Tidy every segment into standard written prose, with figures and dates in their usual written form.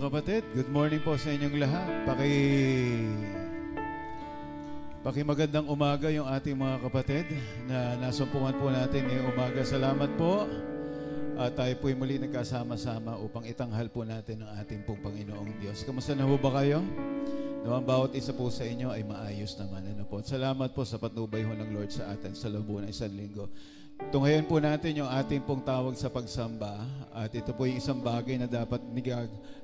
kapatid, good morning po sa inyong lahat. Magandang umaga yung ating mga kapatid na nasumpungan po natin ngayong umaga. Salamat po. At tayo po'y muli nagkasama-sama upang itanghal po natin ang ating pong Panginoong Diyos. Kamusta na po ba kayo? Naman bawat isa po sa inyo ay maayos naman. Ano po? Salamat po sa patnubay ho ng Lord sa atin sa loob ng isang linggo. Tunghayan po natin yung ating pong tawag sa pagsamba. At ito po yung isang bagay na dapat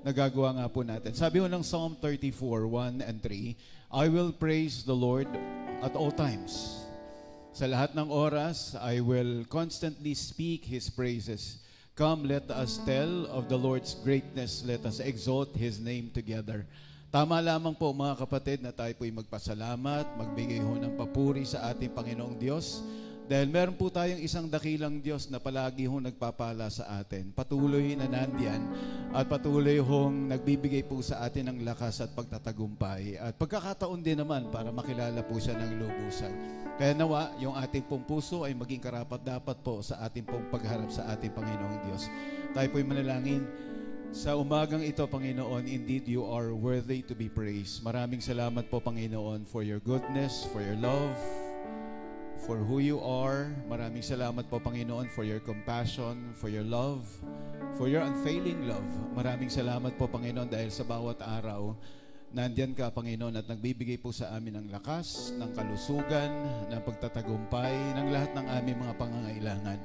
nagagawa nga po natin. Sabi ho ng Psalm 34, 1 and 3, I will praise the Lord at all times. Sa lahat ng oras, I will constantly speak His praises. Come, let us tell of the Lord's greatness. Let us exalt His name together. Tama lamang po mga kapatid na tayo po'y magpasalamat, magbigay ho ng papuri sa ating Panginoong Diyos. Dahil meron po tayong isang dakilang Diyos na palagi hong nagpapala sa atin. Patuloy na nandiyan at patuloy hong nagbibigay po sa atin ng lakas at pagtatagumpay. At pagkakataon din naman para makilala po siya ng lubusan. Kaya nawa, yung ating pong puso ay maging karapat-dapat po sa ating pong pagharap sa ating Panginoong Diyos. Tayo po'y manalangin. Sa umagang ito, Panginoon, indeed you are worthy to be praised. Maraming salamat po, Panginoon, for your goodness, for your love, for who you are. Maraming salamat po, Panginoon, for your compassion, for your love, for your unfailing love. Maraming salamat po, Panginoon, dahil sa bawat araw, nandiyan ka, Panginoon, at nagbibigay po sa amin ng lakas, ng kalusugan, ng pagtatagumpay, ng lahat ng aming mga pangangailangan.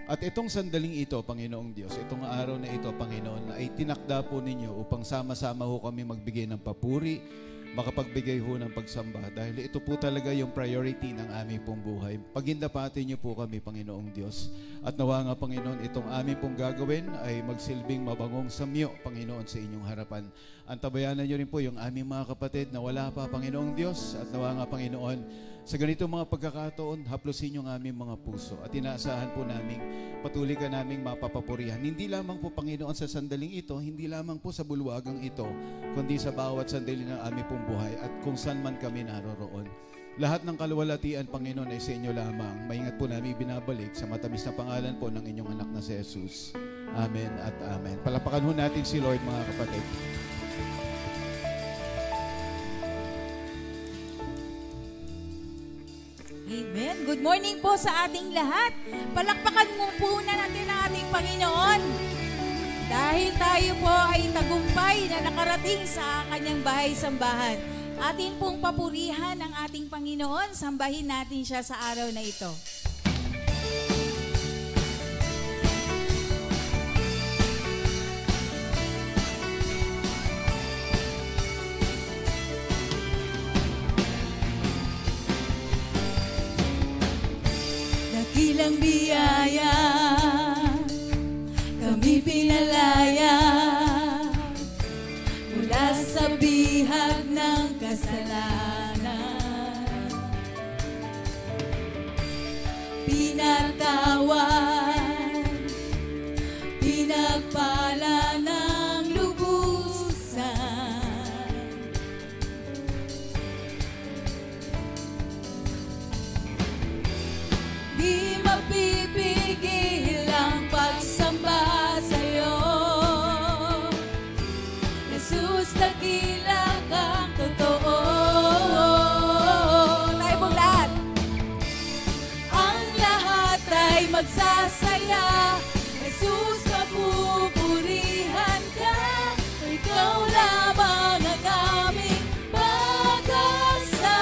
At itong sandaling ito, Panginoong Diyos, itong araw na ito, Panginoon, ay tinakda po ninyo upang sama-sama ho kami magbigay ng papuri, makapagbigay ho ng pagsamba. Dahil ito po talaga yung priority ng aming pong buhay. Pagindapatin niyo po kami, Panginoong Diyos. At nawa nga, Panginoon, itong aming pong gagawin ay magsilbing mabangong samyo, Panginoon, sa inyong harapan. Antabayanan niyo rin po yung aming mga kapatid na wala pa, Panginoong Diyos. At nawa nga, Panginoon, sa ganitong mga pagkakataon, haplusin yung aming mga puso at inaasahan po namin, patuloy ka naming mapapapurihan. Hindi lamang po, Panginoon, sa sandaling ito, hindi lamang po sa bulwagang ito, kundi sa bawat sandali ng aming pong buhay at kung saan man kami naroroon. Lahat ng kaluwalhatian, Panginoon, ay sa inyo lamang. Maingat po namin binabalik sa matamis na pangalan po ng inyong anak na si Jesus. Amen at amen. Palapakan ho natin si Lord, mga kapatid. Amen. Good morning po sa ating lahat. Palakpakan muna natin ang ating Panginoon. Dahil tayo po ay tagumpay na nakarating sa kanyang bahay-sambahan. Atin pong papurihan ang ating Panginoon. Sambahin natin siya sa araw na ito. Dakilang biyaya, kami pinalaya mula sa bihag ng kasalanan. Pinatawan, pinagpala ng lubusan. Di mapipigil ang pagsamba sa'yo, Jesus, dakila kang totoo. Tayo pong lahat. Ang lahat ay magsasaya, Jesus, mapupurihan ka. Ikaw lamang ang aming pag-asa.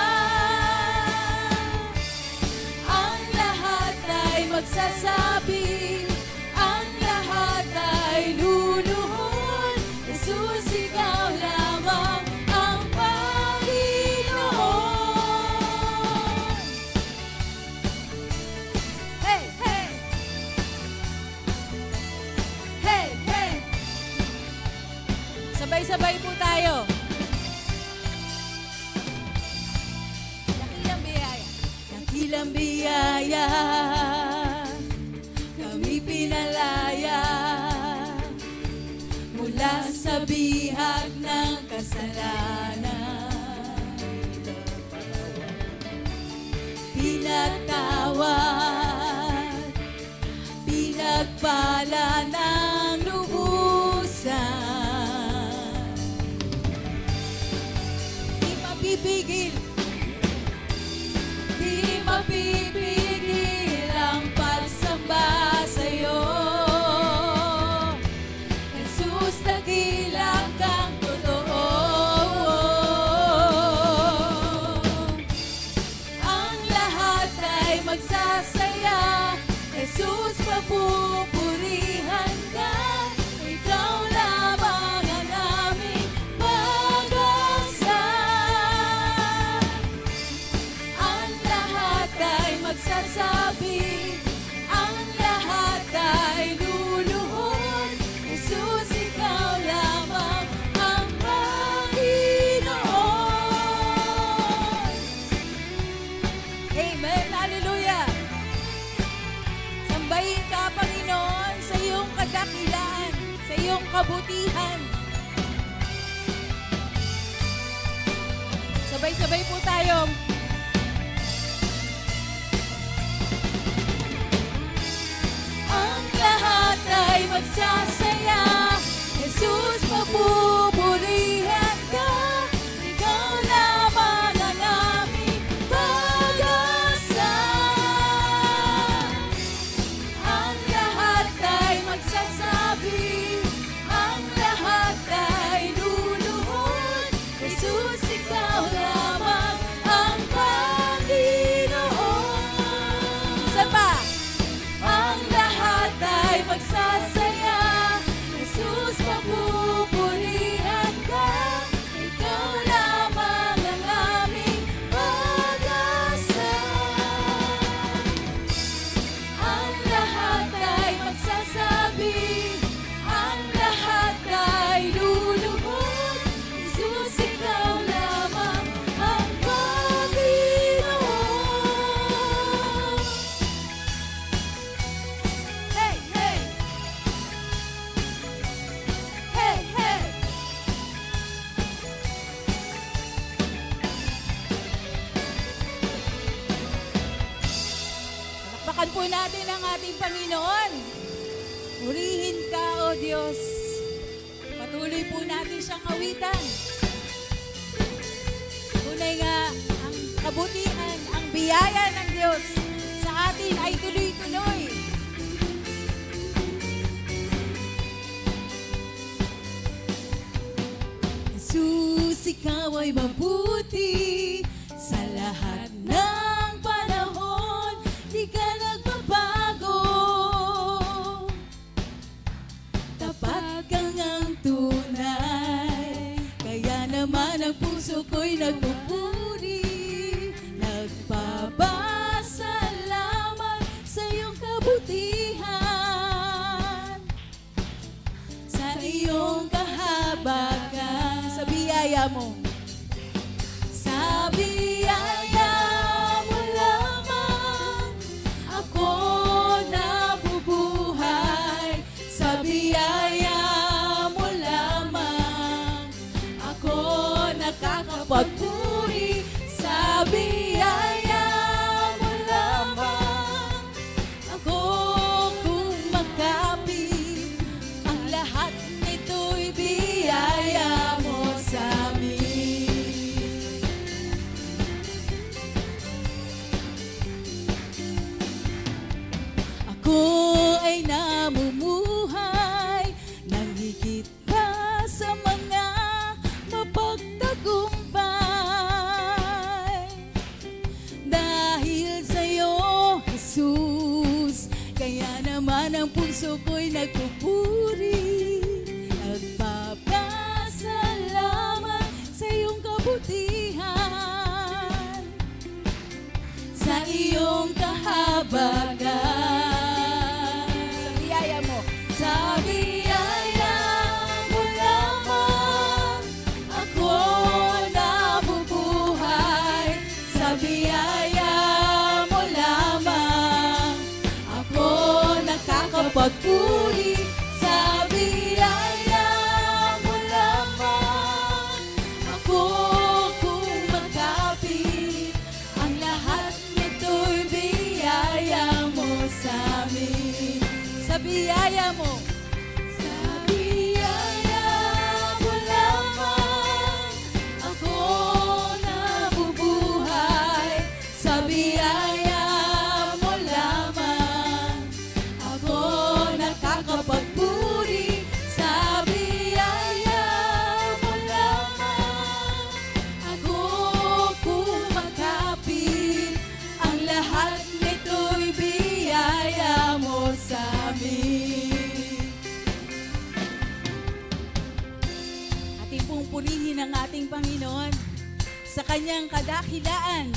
Ang lahat ay magsasabi, ang lahat ay luluhod, Jesus, ikaw lamang ang Panginoon. Hey, hey! Hey, hey! Sabay-sabay po tayo. Dakilang biyaya. Dakilang biyaya, kami pinalaya mula sa bihag ng kasalanan. Pinatawad, pinagpala ng lubusan. mapipigil. Di mapipigil ang pagsamba sa'yo. Jesus, dakilang kang totoo. Ang lahat ay magsasaya. Jesus, papupurihan ka. Ikaw lamang ang aming pag-asa. Ang lahat ay magsasabi, ang lahat ay luluhod. Jesus, ikaw lamang ang Panginoon. Amen. Hallelujah. Sambahin ka, Panginoon, sa iyong kadakilaan, sa iyong kabutihan. Sabay-sabay po tayo. Ang lahat ay magsasaya. Jesus, papupurihan ka. Ikaw lamang ang aming pag-asa. Ang lahat ay magsasabi, ang lahat ay luluhod. Jesus, ikaw lamang ang Panginoon. Isa pa. Ang lahat ay magsasaya. Jesus, papupurihan ka. Ikaw lamang ang aming pag-asa. Ang lahat ay magsasabi, ang lahat ay luluhod. Jesus, ikaw lamang ang Panginoon. Hey, hey! Hey, hey! Palakpakan po natin ang ating Panginoon. Purihin ka, O Diyos. Patuloy po natin siyang awitan. Tunay nga, ang kabutihan, ang biyaya ng Diyos sa atin ay tuloy-tuloy. Jesus, ikaw ay mabuti sa lahat ng panahon. Di ka nagbabago. Tapat kang ang tunay. Kaya naman ang puso ko'y nagpupuri. Nagpapasalamat sa iyong kabutihan, sa iyong kahabagan. Sa biyaya mo. Sa biyaya mo lamang ako nabubuhay. Sa biyaya mo lamang ako nakakapagpuri. Sa biyaya mo lamang ako kumakapit. Ang lahat nito'y biyaya mo sa amin. Ako ay namumuhay nang higit pa sa mga mapagtagumpay. Dahil sa'yo, Jesus, kaya naman ang puso ko'y nagpupuri. Nagpapasalamat sa iyong kabutihan, sa iyong kahabagan. Sa biyaya mo. Sa biyaya mo lamang ako nabubuhay. Sa biyaya mo lamang ako nakakapagpuri. Sa biyaya mo lamang ako kumakapit. Ang lahat nito'y biyaya mo sa amin. Sa biyaya mo. Sa biyaya mo lamang ako kanyang kadakilaan.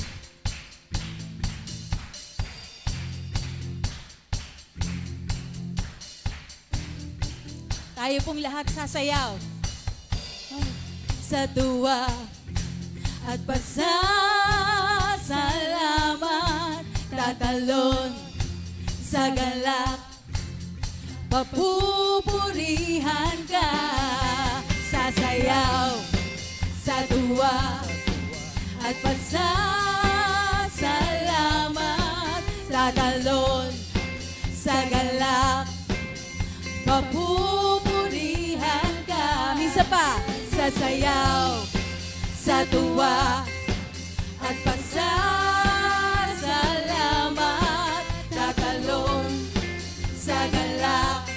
Tayo pong lahat sasayaw. Sa tuwa at pasasalamat, tatalon sa galak, papupurihan ka. Sasayaw sa tuwa at pasasalamat, tatalon sa galak, papupurihan ka. Minsan pa, sasayaw sa tuwa at pasasalamat, tatalon sa galak,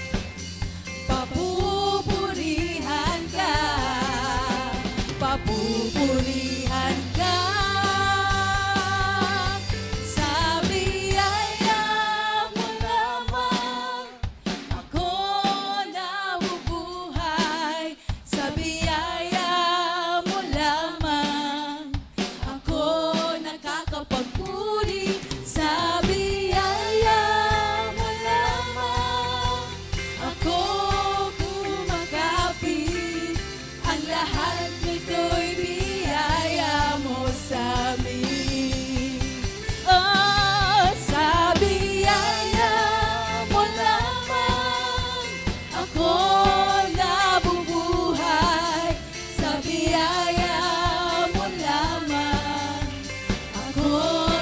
papupurihan ka, papupurihan ka. Sa biyaya mo lamang ako nabubuhay. Sa biyaya mo lamang ako nakakapagpuri. Sa biyaya mo lamang ako kumakapit. Ang lahat nito'y biyaya mo sa amin. Oh, sa biyaya mo lamang ako nabubuhay. Sa biyaya mo lamang ako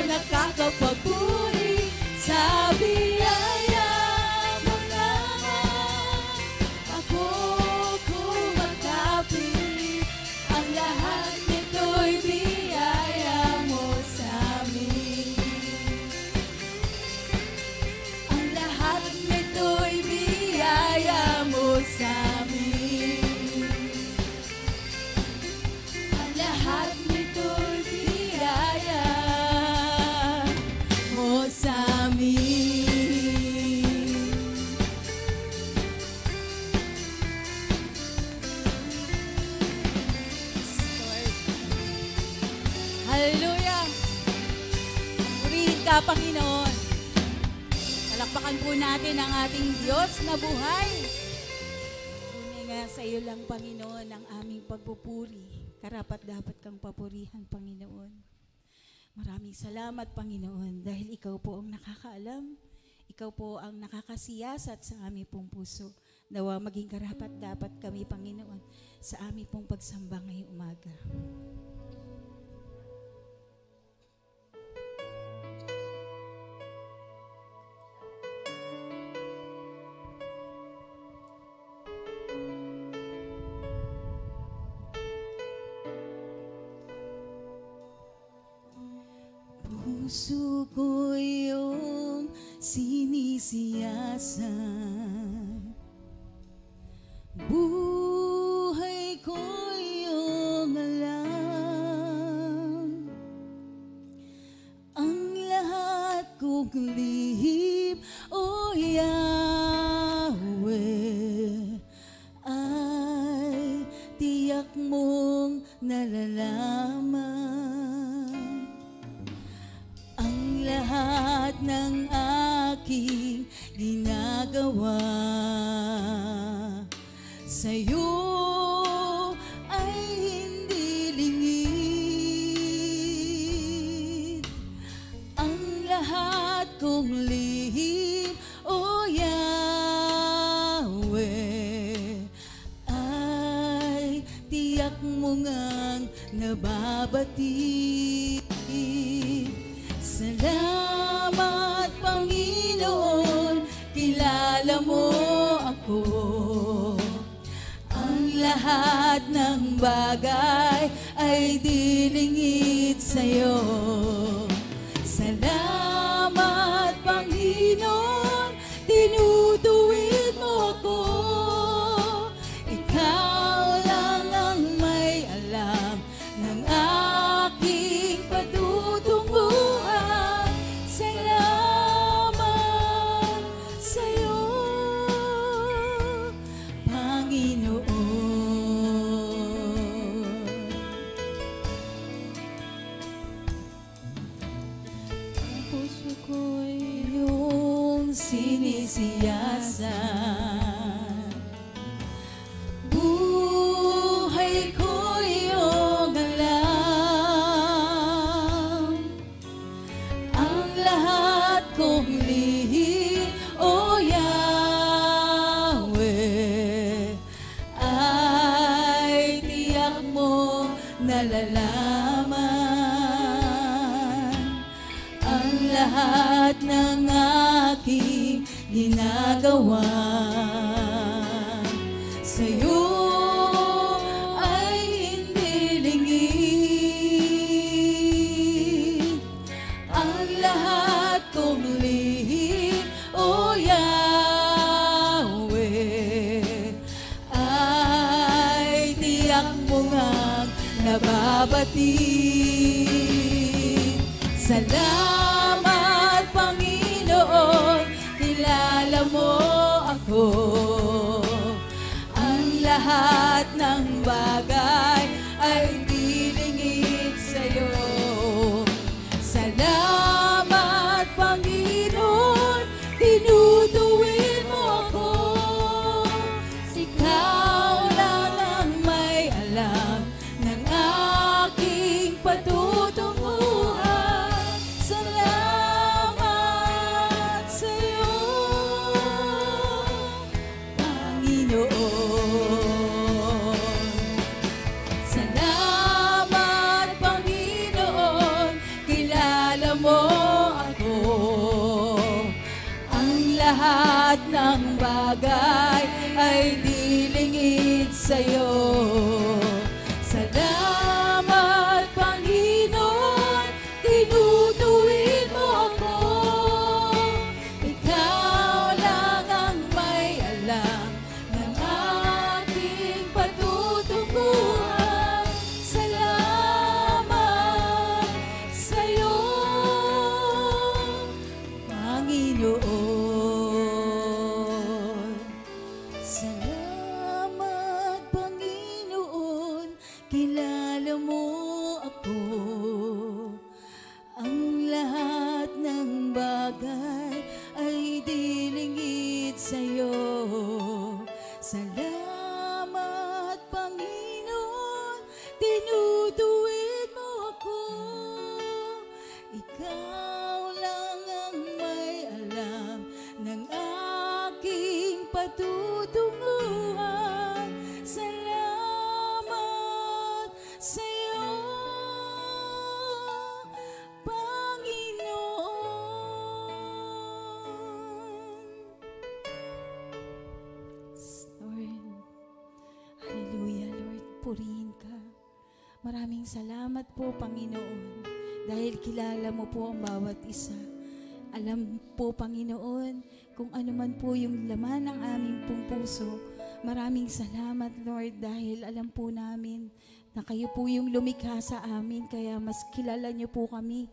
nakakapagpuri. Sa biyaya mo lamang ako kumakapit. Ang lahat nito'y biyaya mo sa amin. Ang lahat nito'y biyaya mo sa amin. Ang lahat nito'y biyaya mo sa amin. Hallelujah! Purihin ka, Panginoon. Palakpakan po natin ang ating Diyos na buhay. Tunay nga sa iyo lang, Panginoon, ang aming pagpupuri. Karapat dapat kang papurihan, Panginoon. Maraming salamat, Panginoon, dahil ikaw po ang nakakaalam. Ikaw po ang nakakasiyasat sa aming pong puso. Nawa maging karapat dapat kami, Panginoon, sa aming pong pagsamba ngayong umaga. Puso ko iyong sinisiyasan, buhay ko iyong alam, ang lahat kong lihim, O Yahweh, ay tiyak mong nalalaman. Lahat ng aking ginagawa sa'yo ay hindi lingid. Ang lahat kong lihim, O Yahweh, ay tiyak mo ngang nababati. Salamat, Panginoon, kilala mo ako. Ang lahat ng bagay ay dilingid sa'yo. Salamat, Panginoon, tinutuwid mo ako. Ikaw lang ang may alam ng aking patutunguhan. Salamat sa'yo, Panginoon. sinisiyasan. Buhay ko iyong alam, ang lahat kong lihim, O Yahweh, ay tiyak mo nalalaman ang lahat ng aking ginagawa. Sa'yo ay hindi lingid ang lahat kong lihim, O Yahweh, ay tiyak mo ngang nababatid. Salamat, Panginoon, kilala mo ako. Ang lahat ng bagay ay dilingid sa'yo. Salamat, Panginoon, tinutuwid mo ako. Ikaw lang ang may alam ng aking patutunguhan. Salamat sa'yo, Panginoon. Salamat, Panginoon, kilala mo ako. Ang lahat ng bagay ay dilingid sa'yo. Salamat, Panginoon, tinutuwid mo ako. Ikaw lang ang may alam ng aking patutunguhan. Salamat sa'yo, Panginoon. Salamat, Panginoon, kilala mo ako. Ang lahat ng bagay ay dilingid sa'yo. Salamat, Panginoon, tinutuwid mo ako. Ikaw lang ang may alam ng aking patutunguhan. Salamat sa'yo, Panginoon. Lord, hallelujah, Lord, purihin ka. Maraming salamat po, Panginoon, dahil kilala mo po ang bawat isa. Alam po, Panginoon, kung ano man po yung laman ng aming pong puso. Maraming salamat, Lord, dahil alam po namin na kayo po yung lumikha sa amin, kaya mas kilala niyo po kami.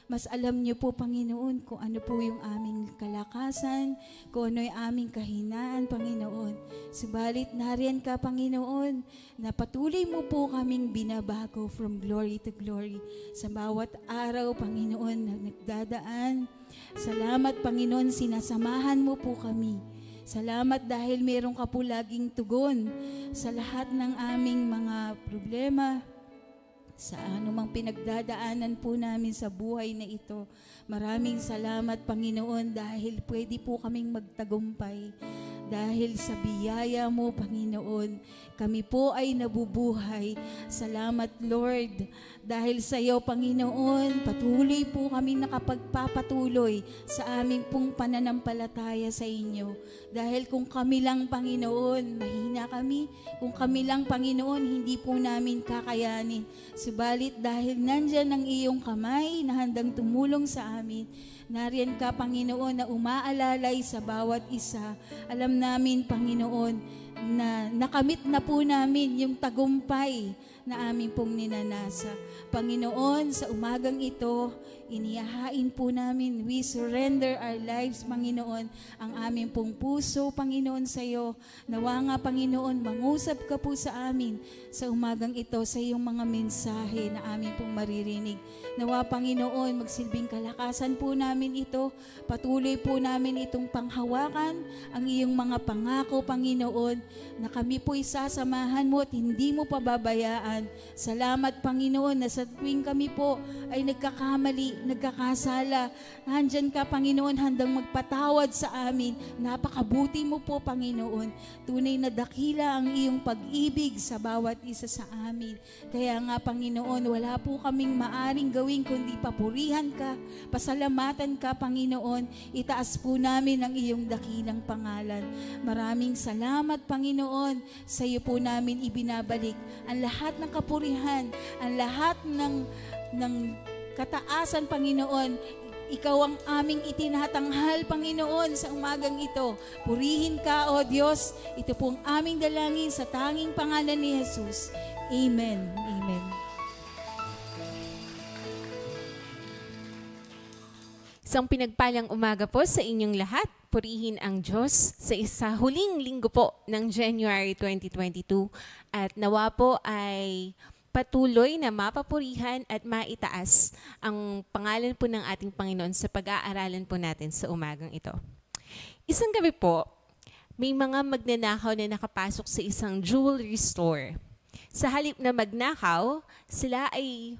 Mas alam niyo po, Panginoon, kung ano po yung aming kalakasan, kung ano yung aming kahinaan, Panginoon. Subalit nariyan ka, Panginoon, na patuloy mo po kaming binabago from glory to glory. Sa bawat araw, Panginoon, na nagdadaan. Salamat, Panginoon, sinasamahan mo po kami. Salamat dahil meron ka po laging tugon sa lahat ng aming mga problema, sa anumang pinagdadaanan po namin sa buhay na ito. Maraming salamat, Panginoon, dahil pwede po kaming magtagumpay. Dahil sa biyaya mo, Panginoon, kami po ay nabubuhay. Salamat, Lord. Dahil sa iyo, Panginoon, patuloy po kami nakapagpapatuloy sa aming pong pananampalataya sa inyo. Dahil kung kami lang, Panginoon, mahina kami. Kung kami lang, Panginoon, hindi po namin kakayanin. Subalit dahil nandyan ang iyong kamay na handang tumulong sa amin, nariyan ka, Panginoon, na umaalalay sa bawat isa. Alam namin, Panginoon, na nakamit na po namin yung tagumpay na amin pong ninanasa. Panginoon, sa umagang ito, inihahain po namin, we surrender our lives, Panginoon, ang aming pong puso, Panginoon, sa iyo. Nawa nga, Panginoon, mangusap ka po sa amin sa umagang ito, sa iyong mga mensahe na amin pong maririnig. Nawa, Panginoon, magsilbing kalakasan po namin ito. Patuloy po namin itong panghawakan, ang iyong mga pangako, Panginoon, na kami po'y sasamahan mo at hindi mo pababayaan. Salamat, Panginoon, na sa tuwing kami po ay nagkakamali, nagkakasala, nandyan ka, Panginoon, handang magpatawad sa amin. Napakabuti mo po, Panginoon. Tunay na dakila ang iyong pag-ibig sa bawat isa sa amin. Kaya nga, Panginoon, wala po kaming maaring gawin kundi papurihan ka, pasalamatan ka, Panginoon. Itaas po namin ang iyong dakilang pangalan. Maraming salamat, Panginoon. Sa iyo po namin ibinabalik ang lahat ng kapurihan, ang lahat ng kataasan, Panginoon. Ikaw ang aming itinatanghal, Panginoon, sa umagang ito. Purihin ka, O Diyos. Ito pong aming dalangin sa tanging pangalan ni Jesus. Amen. Amen. Isang pinagpalang umaga po sa inyong lahat. Purihin ang Diyos sa isa huling linggo po ng January 2022. At nawa po ay patuloy na mapapurihan at maitaas ang pangalan po ng ating Panginoon sa pag-aaralan po natin sa umagang ito. Isang gabi po, may mga magnanakaw na nakapasok sa isang jewelry store. Sa halip na magnakaw, sila ay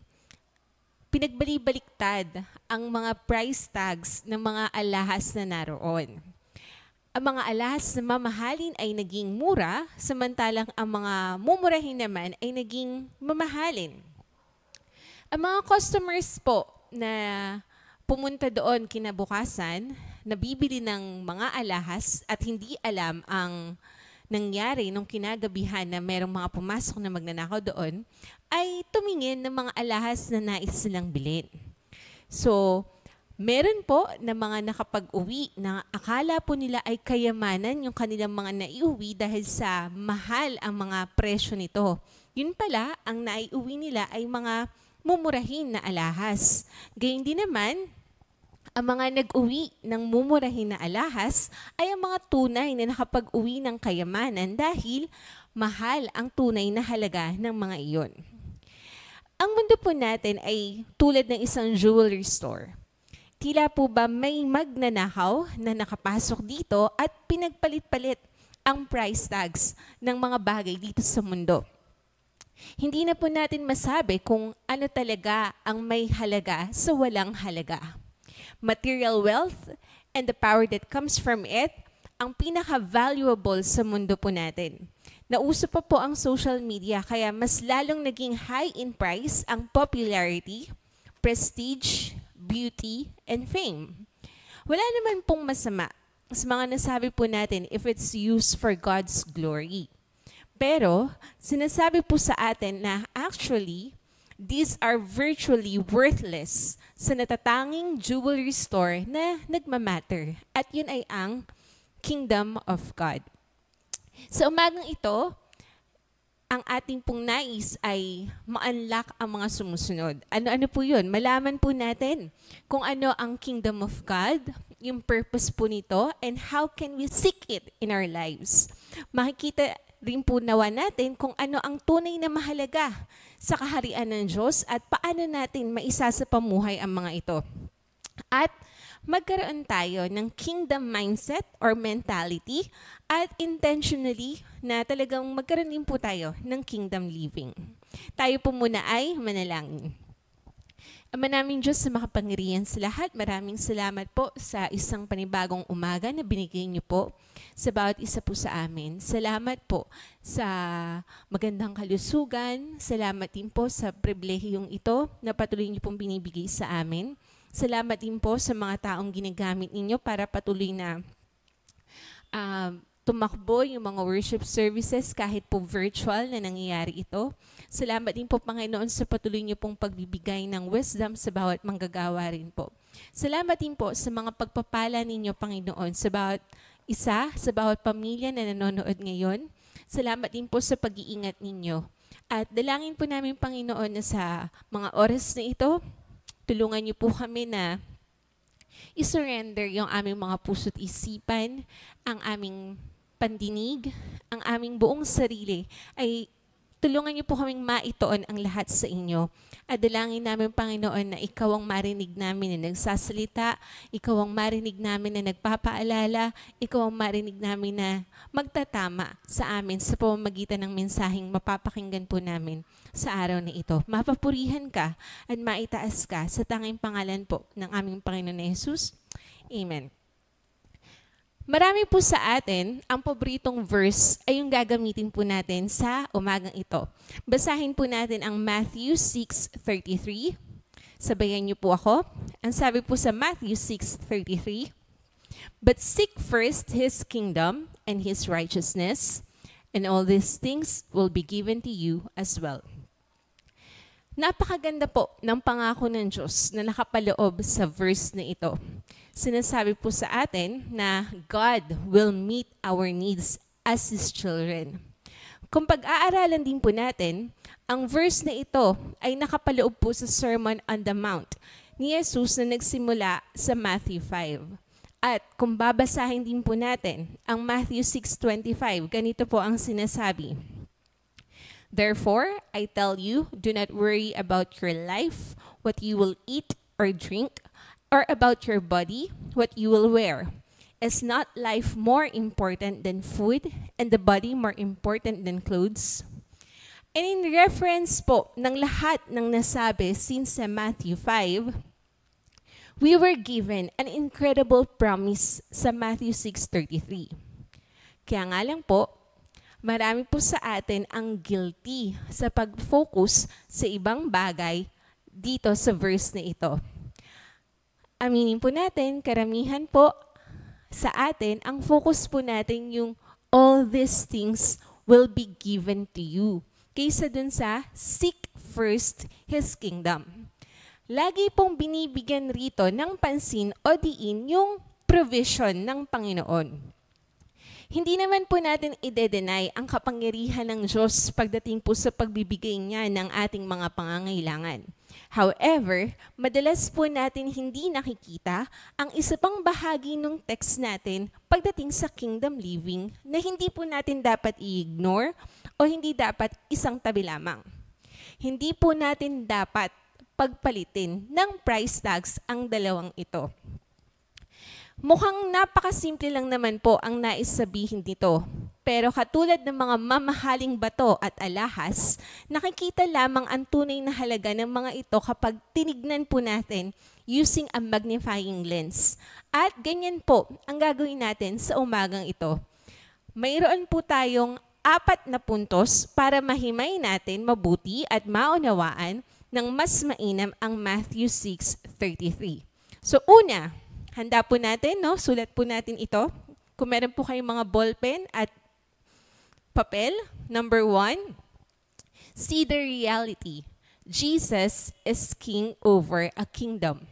pinagbali-baliktad ang mga price tags ng mga alahas na naroon. Ang mga alahas na mamahalin ay naging mura, samantalang ang mga mumurahin naman ay naging mamahalin. Ang mga customers po na pumunta doon kinabukasan, nabibili ng mga alahas at hindi alam ang nangyari nung kinagabihan na merong mga pumasok na magnanakaw doon, ay tumingin ng mga alahas na nais silang bilhin. So, meron po na mga nakapag-uwi na akala po nila ay kayamanan yung kanilang mga naiuwi dahil sa mahal ang mga presyo nito. Yun pala, ang naiuwi nila ay mga mumurahin na alahas. Gayun din naman, ang mga nag-uwi ng mumurahin na alahas ay ang mga tunay na nakapag-uwi ng kayamanan dahil mahal ang tunay na halaga ng mga iyon. Ang mundo po natin ay tulad ng isang jewelry store. Tila po ba may magnanakaw na nakapasok dito at pinagpalit-palit ang price tags ng mga bagay dito sa mundo. Hindi na po natin masabi kung ano talaga ang may halaga sa walang halaga. Material wealth and the power that comes from it ang pinaka-valuable sa mundo po natin. Nauso pa po ang social media kaya mas lalong naging high in price ang popularity, prestige, beauty, and fame. Wala naman pong masama sa mga nasabi po natin if it's used for God's glory. Pero sinasabi po sa atin na actually, these are virtually worthless sa natatanging jewelry store na nagmamatter. At yun ay ang Kingdom of God. Sa umagang ito, ang ating pong nais ay ma-unlock ang mga sumusunod. Ano-ano po yun? Malaman po natin kung ano ang Kingdom of God, yung purpose po nito, and how can we seek it in our lives. Makikita rin po nawa natin kung ano ang tunay na mahalaga sa kaharian ng Diyos at paano natin maisasapamuhay ang mga ito. At magkaroon tayo ng kingdom mindset or mentality at intentionally na talagang magkaroon din po tayo ng kingdom living. Tayo po muna ay manalangin. Ama naming Diyos sa makapangyarihan sa lahat, maraming salamat po sa isang panibagong umaga na binigay niyo po sa bawat isa po sa amin. Salamat po sa magandang kalusugan. Salamat din po sa pribilehiyong ito na patuloy niyo pong binibigay sa amin. Salamat din po sa mga taong ginagamit ninyo para patuloy na tumakbo yung mga worship services kahit po virtual na nangyayari ito. Salamat din po, Panginoon, sa patuloy niyo pong pagbibigay ng wisdom sa bawat manggagawa rin po. Salamat din po sa mga pagpapala ninyo, Panginoon, sa bawat isa, sa bawat pamilya na nanonood ngayon. Salamat din po sa pag-iingat ninyo. At dalangin po namin, Panginoon, na sa mga oras na ito, tulungan niyo po kami na i-surrender yung aming mga puso't isipan, ang aming pandinig, ang aming buong sarili, ay tulungan niyo po kaming maitoon ang lahat sa inyo. At dalangin namin, Panginoon, na ikaw ang marinig namin na nagsasalita, ikaw ang marinig namin na nagpapaalala, ikaw ang marinig namin na magtatama sa amin sa pamamagitan ng mensaheng mapapakinggan po namin sa araw na ito. Mapapurihan ka at maitaas ka sa tanging pangalan po ng aming Panginoon na Jesus. Amen. Marami po sa atin, ang paboritong verse ay yung gagamitin po natin sa umagang ito. Basahin po natin ang Matthew 6:33. Sabayan niyo po ako. Ang sabi po sa Matthew 6:33, "But seek first His kingdom and His righteousness, and all these things will be given to you as well." Napakaganda po ng pangako ng Diyos na nakapaloob sa verse na ito. Sinasabi po sa atin na God will meet our needs as His children. Kung pag-aaralan din po natin, ang verse na ito ay nakapaloob po sa Sermon on the Mount ni Jesus na nagsimula sa Matthew 5. At kung babasahin din po natin ang Matthew 6:25, ganito po ang sinasabi. "Therefore, I tell you, do not worry about your life, what you will eat or drink, or about your body, what you will wear. Is not life more important than food, and the body more important than clothes?" And in reference po ng lahat ng nasabi since sa Matthew 5, we were given an incredible promise sa Matthew 6:33. Kaya nga lang po, marami po sa atin ang guilty sa pag-focus sa ibang bagay dito sa verse na ito. Aminin po natin, karamihan po sa atin, ang focus po natin yung all these things will be given to you. Kaysa dun sa seek first His kingdom. Lagi pong binibigyan rito ng pansin o diin yung provision ng Panginoon. Hindi naman po natin ide-deny ang kapangyarihan ng Diyos pagdating po sa pagbibigay niya ng ating mga pangangailangan. However, madalas po natin hindi nakikita ang isa pang bahagi ng text natin pagdating sa kingdom living na hindi po natin dapat i-ignore o hindi dapat isang tabi lamang. Hindi po natin dapat pagpalitin ng price tags ang dalawang ito. Mukhang napakasimple lang naman po ang nais sabihin dito. Pero katulad ng mga mamahaling bato at alahas, nakikita lamang ang tunay na halaga ng mga ito kapag tinignan po natin using a magnifying lens. At ganyan po ang gagawin natin sa umagang ito. Mayroon po tayong 4 na puntos para mahimay natin mabuti at maunawaan ng mas mainam ang Matthew 6:33. So una, handa po natin, no? Sulat po natin ito. Kung meron po kayong mga ballpen at papel. Number 1, see the reality. Jesus is king over a kingdom.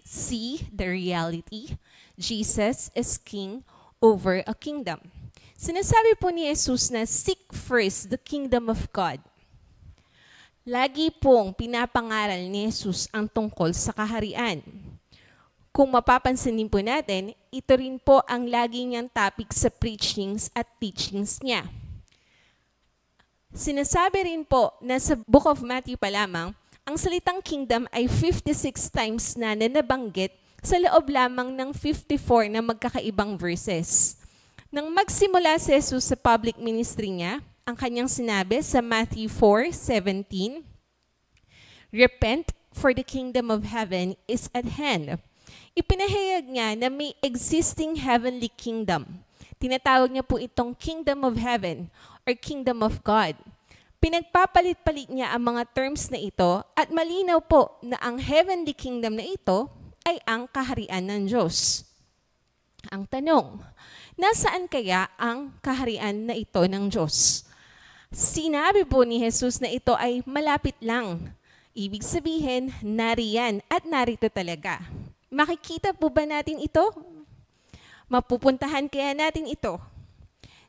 See the reality. Jesus is king over a kingdom. Sinasabi po ni Jesus na seek first the kingdom of God. Lagi pong pinapangaral ni Jesus ang tungkol sa kaharian. Kung mapapansin din po natin, ito rin po ang lagi niyang topic sa preachings at teachings niya. Sinasabi rin po na sa Book of Matthew pa lamang, ang salitang kingdom ay 56 times na nabanggit sa loob lamang ng 54 na magkakaibang verses. Nang magsimula si Jesus sa public ministry niya, ang kanyang sinabi sa Matthew 4:17, "Repent, for the kingdom of heaven is at hand." Ipinahayag niya na may existing heavenly kingdom. Tinatawag niya po itong kingdom of heaven or kingdom of God. Pinagpapalit-palit niya ang mga terms na ito at malinaw po na ang heavenly kingdom na ito ay ang kaharian ng Diyos. Ang tanong, nasaan kaya ang kaharian na ito ng Diyos? Sinabi po ni Jesus na ito ay malapit lang. Ibig sabihin, nariyan at narito talaga. Makikita po ba natin ito? Mapupuntahan kaya natin ito?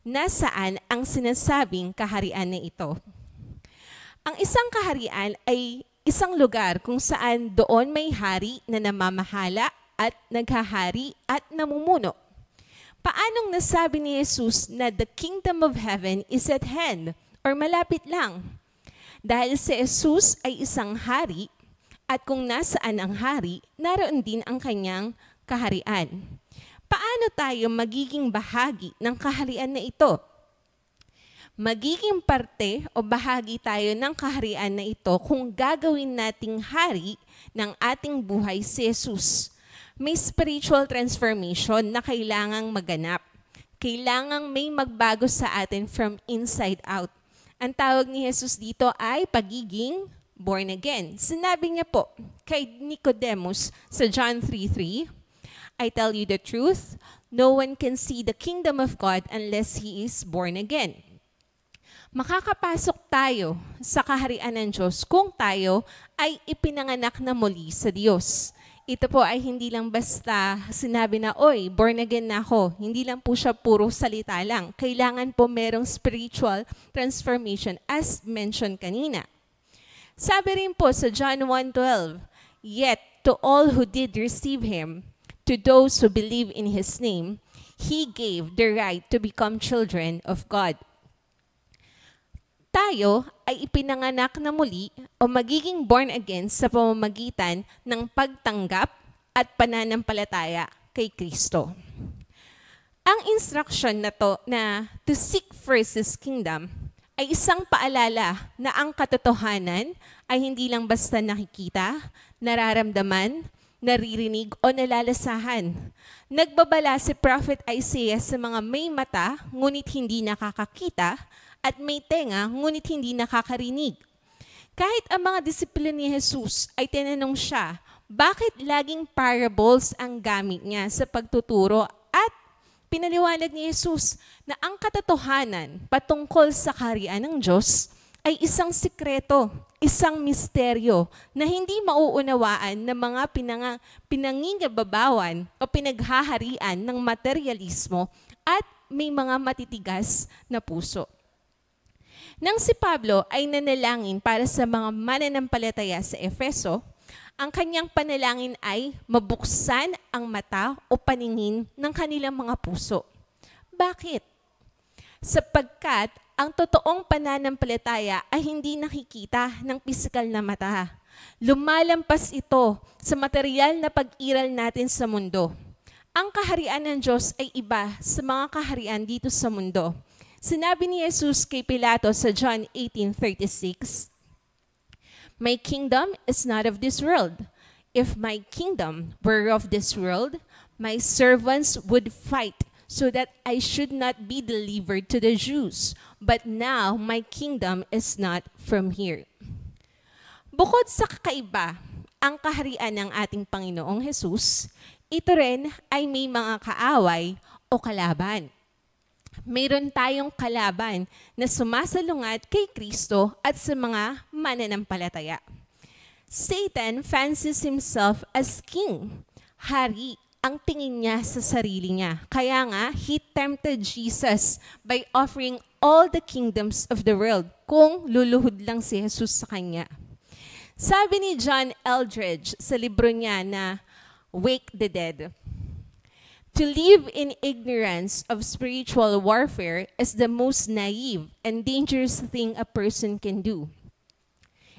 Nasaan ang sinasabing kaharian na ito? Ang isang kaharian ay isang lugar kung saan doon may hari na namamahala at naghahari at namumuno. Paanong nasabi ni Jesus na the kingdom of heaven is at hand or malapit lang? Dahil si Jesus ay isang hari at kung nasaan ang hari, naroon din ang kanyang kaharian. Paano tayo magiging bahagi ng kaharian na ito? Magiging parte o bahagi tayo ng kaharian na ito kung gagawin nating hari ng ating buhay si Jesus. May spiritual transformation na kailangang maganap. Kailangang may magbago sa atin from inside out. Ang tawag ni Jesus dito ay pagiging born again. Sinabi niya po kay Nicodemus sa John 3:3, I tell you the truth, no one can see the kingdom of God unless he is born again. Makakapasok tayo sa kaharian ng Diyos kung tayo ay ipinanganak na muli sa Diyos. Ito po ay hindi lang basta sinabi na, oy, born again na ako. Hindi lang po siya puro salita lang. Kailangan po merong spiritual transformation as mentioned kanina. Sabi rin po sa John 1:12, yet to all who did receive Him, to those who believe in His name, He gave the right to become children of God. Tayo ay ipinanganak na muli o magiging born again sa pamamagitan ng pagtanggap at pananampalataya kay Kristo. Ang instruction na to na to seek first His kingdom ay isang paalala na ang katotohanan ay hindi lang basta nakikita, nararamdaman, naririnig o nalalasahan. Nagbabala si Prophet Isaiah sa mga may mata ngunit hindi nakakakita at may tenga, ngunit hindi nakakarinig. Kahit ang mga disipulo ni Jesus ay tinanong siya, bakit laging parables ang gamit niya sa pagtuturo at pinaliwanag ni Jesus na ang katotohanan patungkol sa kaharian ng Diyos ay isang sikreto, isang misteryo na hindi mauunawaan ng mga pinangingibabawan o pinaghaharian ng materialismo at may mga matitigas na puso. Nang si Pablo ay nanalangin para sa mga mananampalataya sa Efeso, ang kanyang panalangin ay mabuksan ang mata o paningin ng kanilang mga puso. Bakit? Sapagkat ang totoong pananampalataya ay hindi nakikita ng pisikal na mata. Lumalampas ito sa material na pag-iral natin sa mundo. Ang kaharian ng Diyos ay iba sa mga kaharian dito sa mundo. Sinabi ni Jesus kay Pilato sa John 18:36, my kingdom is not of this world. If my kingdom were of this world, my servants would fight so that I should not be delivered to the Jews. But now my kingdom is not from here. Bukod sa kakaiba, ang kaharian ng ating Panginoong Jesus, ito rin ay may mga kaaway o kalaban. Mayroon tayong kalaban na sumasalungat kay Kristo at sa mga mananampalataya. Satan fancies himself as king. Hari ang tingin niya sa sarili niya. Kaya nga, he tempted Jesus by offering all the kingdoms of the world kung luluhod lang si Jesus sa kanya. Sabi ni John Eldredge sa libro niya na Wake the Dead, to live in ignorance of spiritual warfare is the most naive and dangerous thing a person can do.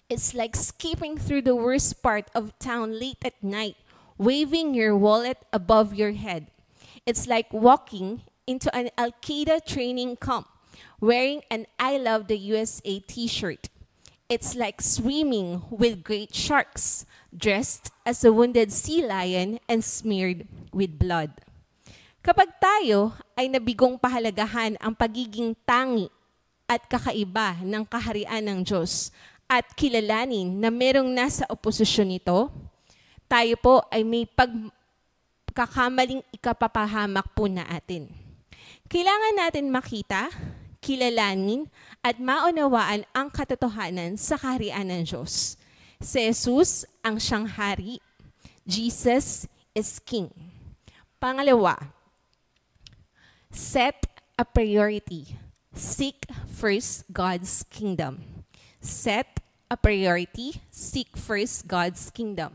It's like skipping through the worst part of town late at night, waving your wallet above your head. It's like walking into an Al-Qaeda training camp, wearing an I Love the USA t-shirt. It's like swimming with great sharks, dressed as a wounded sea lion and smeared with blood. Kapag tayo ay nabigong pahalagahan ang pagiging tangi at kakaiba ng kaharian ng Diyos at kilalanin na merong nasa oposisyon nito, tayo po ay may pagkakamaling ikapapahamak po na atin. Kailangan natin makita, kilalanin, at maunawaan ang katotohanan sa kaharian ng Diyos. Si Jesus ang siyang hari. Jesus is King. Pangalawa, set a priority. Seek first God's kingdom. Set a priority, seek first God's kingdom.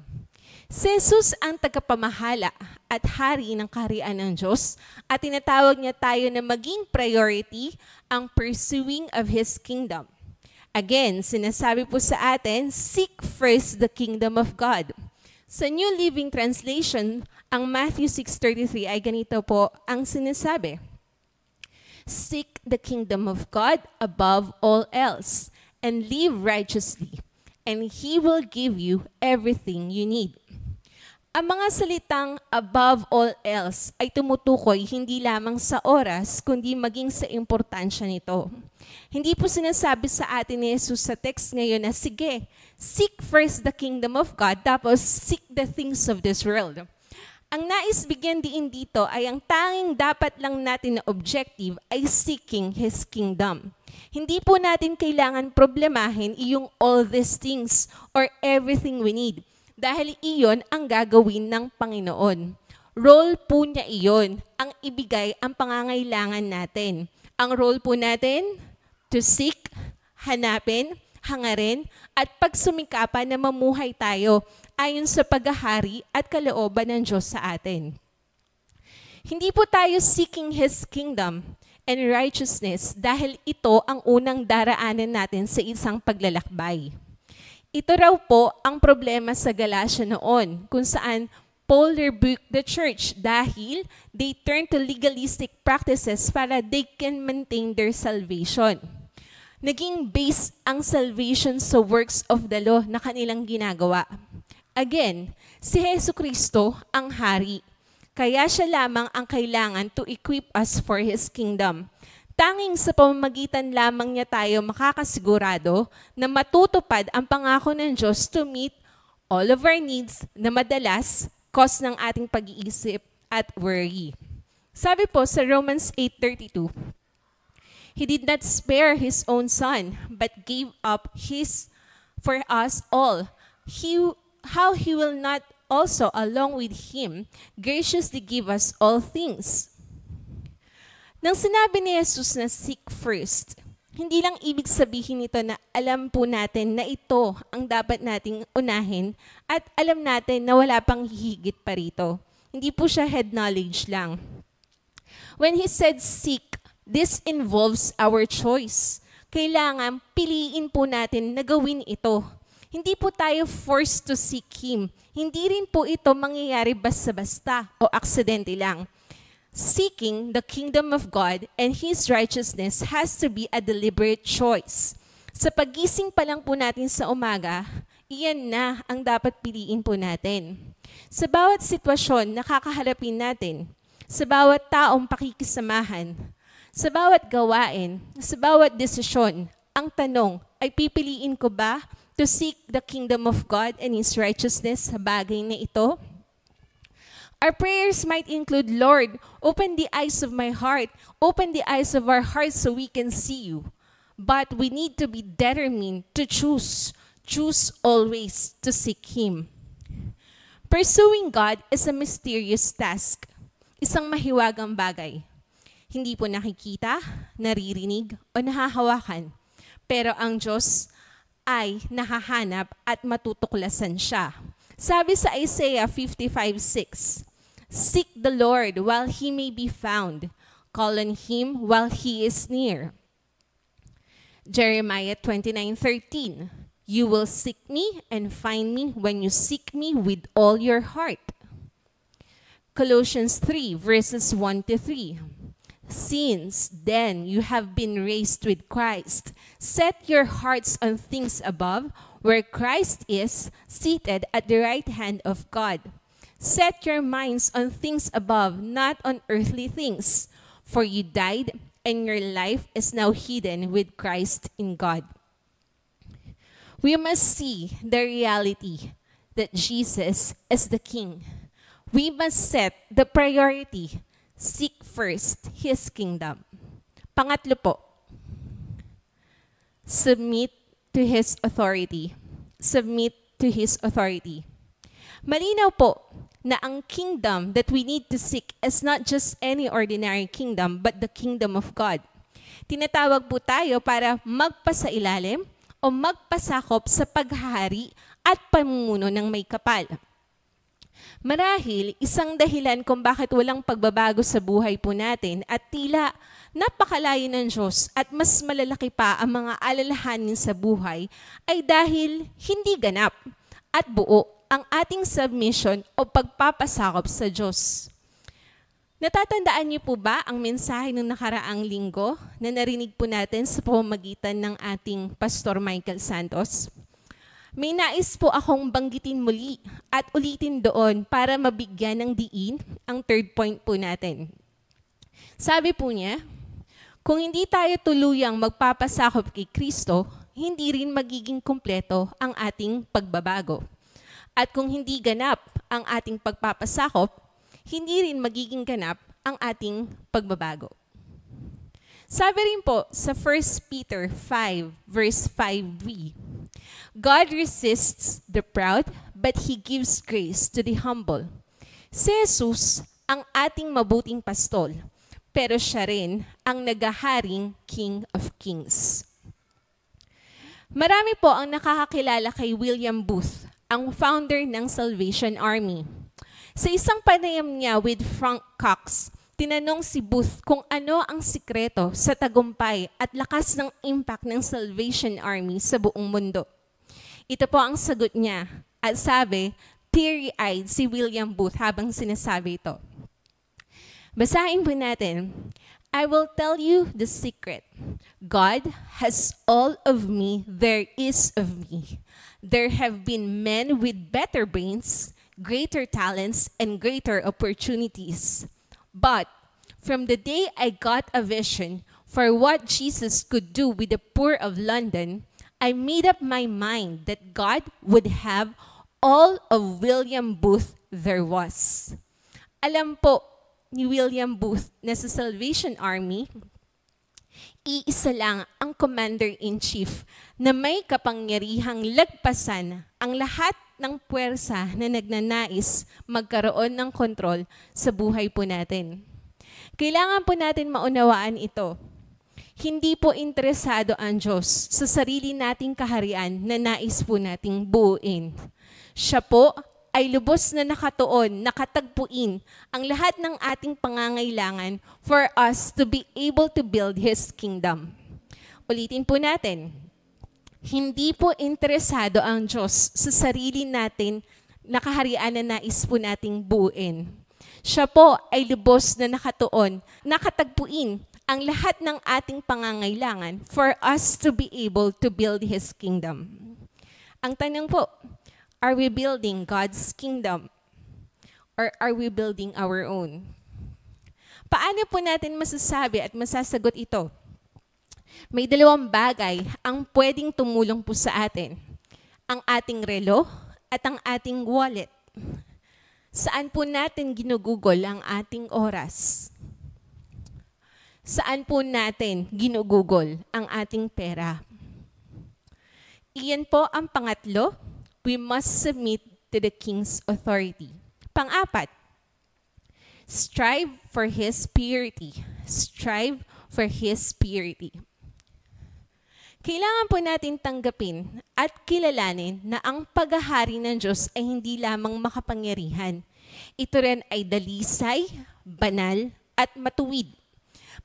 Si Jesus ang tagapamahala at hari ng kaharian ng Diyos at tinatawag niya tayo na maging priority ang pursuing of His kingdom. Again, sinasabi po sa atin, seek first the kingdom of God. Sa New Living Translation, ang Matthew 6:33 ay ganito po ang sinasabi. Seek the kingdom of God above all else and live righteously, and He will give you everything you need. Ang mga salitang above all else ay tumutukoy hindi lamang sa oras, kundi maging sa importansya nito. Hindi po sinasabi sa atin ni Jesus sa text ngayon na, sige, seek first the kingdom of God, tapos seek the things of this world. Ang nais bigyan diin dito ay ang tanging dapat lang natin na objective ay seeking His kingdom. Hindi po natin kailangan problemahin iyong all these things or everything we need. Dahil iyon ang gagawin ng Panginoon. Role po niya iyon, ang ibigay ang pangangailangan natin. Ang role po natin, to seek, hanapin, hangarin, at pagsumikapan na mamuhay tayo ayon sa paghahari at kalooban ng Diyos sa atin. Hindi po tayo seeking His kingdom and righteousness dahil ito ang unang daraanan natin sa isang paglalakbay. Ito raw po ang problema sa Galatia noon, kung saan Paul rebuked the church dahil they turned to legalistic practices para they can maintain their salvation. Naging base ang salvation sa works of the law na kanilang ginagawa. Again, si Jesucristo ang hari, kaya siya lamang ang kailangan to equip us for His kingdom. Tanging sa pamamagitan lamang niya tayo makakasigurado na matutupad ang pangako ng Diyos to meet all of our needs na madalas cause ng ating pag-iisip at worry. Sabi po sa Romans 8:32, He did not spare His own Son, but gave up His for us all. How He will not also, along with Him, graciously give us all things. Nang sinabi ni Jesus na seek first, hindi lang ibig sabihin nito na alam po natin na ito ang dapat nating unahin at alam natin na wala pang hihigit pa rito. Hindi po siya head knowledge lang. When He said seek, this involves our choice. Kailangan piliin po natin na gawin ito. Hindi po tayo forced to seek Him. Hindi rin po ito mangyayari basta-basta o aksidente lang. Seeking the kingdom of God and His righteousness has to be a deliberate choice. Sa pagising pa lang po natin sa umaga, iyan na ang dapat piliin po natin. Sa bawat sitwasyon na kakaharapin natin, sa bawat taong pakikisamahan, sa bawat gawain, sa bawat desisyon, ang tanong ay pipiliin ko ba to seek the kingdom of God and His righteousness sa bagay na ito? Our prayers might include, Lord, open the eyes of my heart, open the eyes of our hearts so we can see you. But we need to be determined to choose always to seek Him. Pursuing God is a mysterious task, isang mahiwagang bagay. Hindi po nakikita, naririnig, o nahahawakan. Pero ang Diyos ay nahahanap at matutuklasan siya. Sabi sa Isaiah 55:6, Seek the Lord while He may be found. Call on Him while He is near. Jeremiah 29:13, You will seek me and find me when you seek me with all your heart. Colossians 3:1-3, Since then you have been raised with Christ, set your hearts on things above, where Christ is, seated at the right hand of God. Set your minds on things above, not on earthly things. For you died, and your life is now hidden with Christ in God. We must see the reality that Jesus is the King. We must set the priority, seek first His kingdom. Pangatlo po, submit to His authority. Submit to His authority. Malinaw po na ang kingdom that we need to seek is not just any ordinary kingdom, but the kingdom of God. Tinatawag po tayo para magpasailalim o magpasakop sa paghahari at pamumuno ng may kapal. Marahil, isang dahilan kung bakit walang pagbabago sa buhay po natin at tila napakalayo ng Diyos at mas malalaki pa ang mga alalahanin sa buhay ay dahil hindi ganap at buo ang ating submission o pagpapasakop sa Diyos. Natatandaan niyo po ba ang mensahe ng nakaraang linggo na narinig po natin sa pamamagitan ng ating Pastor Michael Santos? May nais po akong banggitin muli at ulitin doon para mabigyan ng diin ang third point po natin. Sabi po niya, kung hindi tayo tuluyang magpapasakop kay Kristo, hindi rin magiging kumpleto ang ating pagbabago. At kung hindi ganap ang ating pagpapasakop, hindi rin magiging ganap ang ating pagbabago. Sabi rin po sa 1 Peter 5 verse 5b, God resists the proud, but He gives grace to the humble. Si Jesus ang ating mabuting pastol, pero siya rin ang nagaharing King of Kings. Marami po ang nakakakilala kay William Booth, ang founder ng Salvation Army. Sa isang panayam niya with Frank Cox, tinanong si Booth kung ano ang sikreto sa tagumpay at lakas ng impact ng Salvation Army sa buong mundo. Ito po ang sagot niya at sabi, teary-eyed si William Booth habang sinasabi ito. Basahin po natin. I will tell you the secret. God has all of me there is of me. There have been men with better brains, greater talents, and greater opportunities. But from the day I got a vision for what Jesus could do with the poor of London, I made up my mind that God would have all of William Booth there was. Alam po ni William Booth na sa Salvation Army, iisa lang ang Commander-in-Chief na may kapangyarihang lagpasan ang lahat ng puwersa na nagnanais magkaroon ng kontrol sa buhay po natin. Kailangan po natin maunawaan ito. Hindi po interesado ang Diyos sa sarili nating kaharian na nais po nating buuin. Siya po ay lubos na nakatuon, nakatagpuin ang lahat ng ating pangangailangan for us to be able to build His kingdom. Ulitin po natin, hindi po interesado ang Diyos sa sarili natin na kaharian na nais po nating buuin. Siya po ay lubos na nakatuon, nakatagpuin ang lahat ng ating pangangailangan for us to be able to build His kingdom. Ang tanong po, are we building God's kingdom or are we building our own? Paano po natin masasabi at masasagot ito? May dalawang bagay ang pwedeng tumulong po sa atin. Ang ating relo at ang ating wallet. Saan po natin ginugugol ang ating oras? Saan po natin ginugugol ang ating pera? Iyan po ang pangatlo, we must submit to the King's authority. Pang-apat, strive for His purity. Strive for His purity. Kailangan po natin tanggapin at kilalanin na ang paghahari ng Diyos ay hindi lamang makapangyarihan. Ito rin ay dalisay, banal, at matuwid.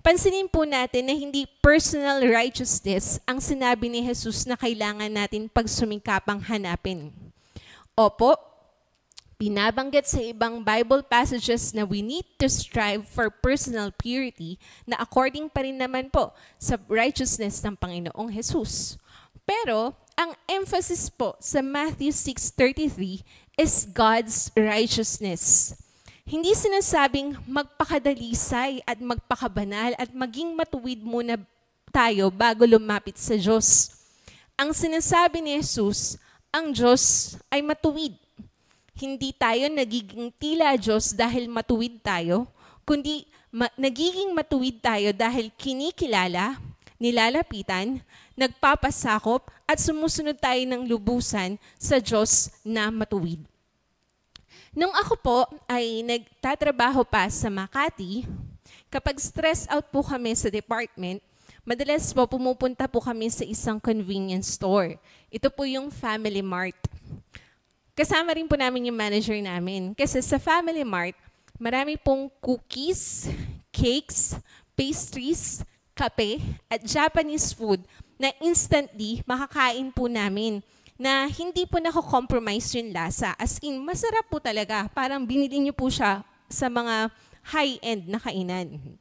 Pansinin po natin na hindi personal righteousness ang sinabi ni Jesus na kailangan natin pagsumikapang hanapin. Opo, binabanggit sa ibang Bible passages na we need to strive for personal purity na according pa rin naman po sa righteousness ng Panginoong Jesus. Pero ang emphasis po sa Matthew 6:33 is God's righteousness. Hindi sinasabing magpakadalisay at magpakabanal at maging matuwid muna tayo bago lumapit sa Diyos. Ang sinasabi ni Jesus, ang Diyos ay matuwid. Hindi tayo nagiging tila Diyos dahil matuwid tayo, kundi nagiging matuwid tayo dahil kinikilala, nilalapitan, nagpapasakop at sumusunod tayo ng lubusan sa Diyos na matuwid. Nung ako po ay nagtatrabaho pa sa Makati, kapag stress out po kami sa department, Madalas po pumupunta po kami sa isang convenience store. Ito po yung Family Mart. Kasama rin po namin yung manager namin. Kasi sa Family Mart, marami pong cookies, cakes, pastries, kape, at Japanese food na instantly makakain po namin na hindi po nako-compromise yung lasa. As in, masarap po talaga. Parang binili niyo po siya sa mga high-end na kainan.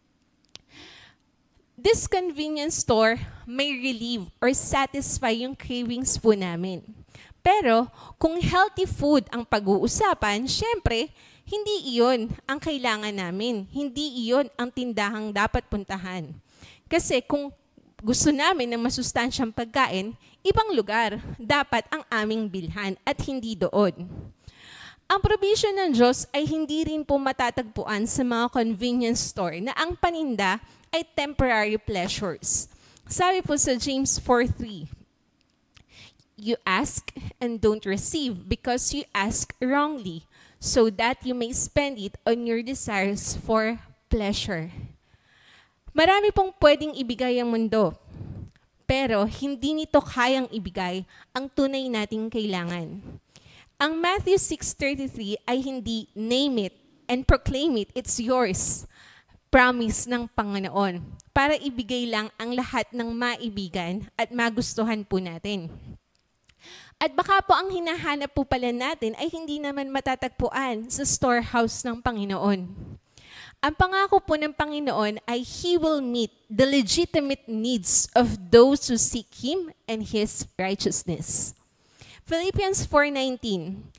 This convenience store may relieve or satisfy yung cravings po namin. Pero kung healthy food ang pag-uusapan, syempre, hindi iyon ang kailangan namin. Hindi iyon ang tindahang dapat puntahan. Kasi kung gusto namin ng masustansyang pagkain, ibang lugar dapat ang aming bilhan at hindi doon. Ang provision ng Diyos ay hindi rin po matatagpuan sa mga convenience store na ang paninda ay temporary pleasures. Sabi po sa James 4:3, "You ask and don't receive because you ask wrongly, so that you may spend it on your desires for pleasure." Marami pong pwedeng ibigay ang mundo, pero hindi nito kayang ibigay ang tunay nating kailangan. Ang Matthew 6:33 ay hindi name it and proclaim it, it's yours. Promise ng Panginoon para ibigay lang ang lahat ng maibigan at magustuhan po natin. At baka po ang hinahanap po pala natin ay hindi naman matatagpuan sa storehouse ng Panginoon. Ang pangako po ng Panginoon ay He will meet the legitimate needs of those who seek Him and His righteousness. Philippians 4:19,